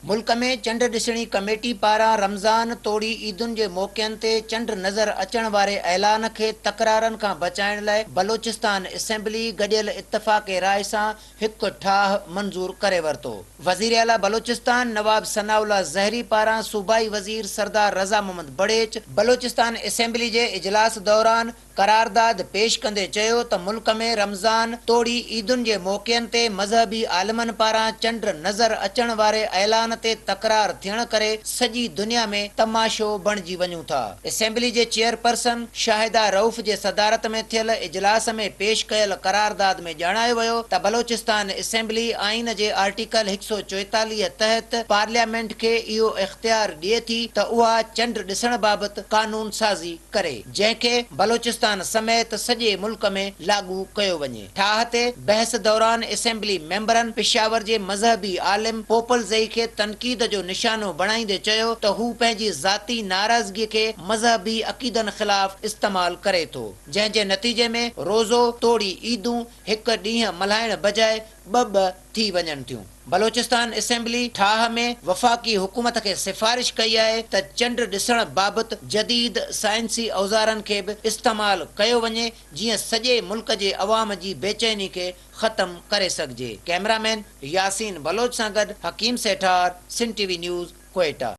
मुल्क में चंड ॾिसणी कमेटी पारां रमज़ान तोड़ी ईदुनि जे मौक़नि ते चंड नज़र अचण वारे ऐलान खे तकरारनि खां बचाइण लाइ बलोचिस्तान असेंबली गॾियल इत्तफ़ाक़े राय सां हिकु ठाह मंज़ूर करे वरितो। वज़ीर आला बलोचिस्तान नवाब सनाउल्लाह ज़हरी पारां सूबाई वज़ीर सरदार रज़ा मोहम्मद बड़ेच बलोचिस्तान असेंबली जे इजलास दौरान करारदाद पेश कंदे चयो त मुल्क में रमज़ान तोड़ी ईदुनि जे मौक़नि ते मज़हबी आलिमनि पारां चंड नज़र अचण वारे ऐलान ते तकरार थियण करे सॼी दुनिया में तमाशो बणिजी वञूं था। असेंबली जे चेयरपर्सन शाहिदा रऊफ़ जे सदारत में थियल इजलास में पेश कयल करारदाद में ॼाणायो वियो त बलोचिस्तान असेंबली आइन जे आर्टिकल 144 तहत पार्लियामेंट खे इहो इख्तियार ॾिए थी त उहा चंड ॾिसण बाबति कानून साज़ी करे, जंहिंखे बलोचिस्तान समेत सॼे मुल्क में लागू कयो वञे। ठाह ते बहस दौरान असेंबली मेंबरनि पेशावर जे मज़हबी आलिम पोपलज़ई खे तनक़ीद जो निशानो बणाईंदे चयो त हू पंहिंजी ज़ाती नाराज़गी खे मज़हबी अक़ीदनि ख़िलाफ़ इस्तेमाल करे थो, जंहिं जे नतीजे में रोज़ो तोड़ी ईदूं हिकु ॾींहुं मल्हाइण बजाए ॿ थी वञनि थियूं। बलोचिस्तान असेंबली ठाह में वफ़ाक़ी हुकूमत खे सिफ़ारिश कई आहे त चंड ॾिसण बाबति जदीद साइंसी औज़ारनि खे बि इस्तेमाल कयो वञे, जीअं सॼे मुल्क जे अवाम जी बेचैनी खे ख़त्म करे सघिजे। कैमरामैन यासीन बलोच सां गॾु हकीम सेठार, सिंध टीवी न्यूज़, क्वेटा।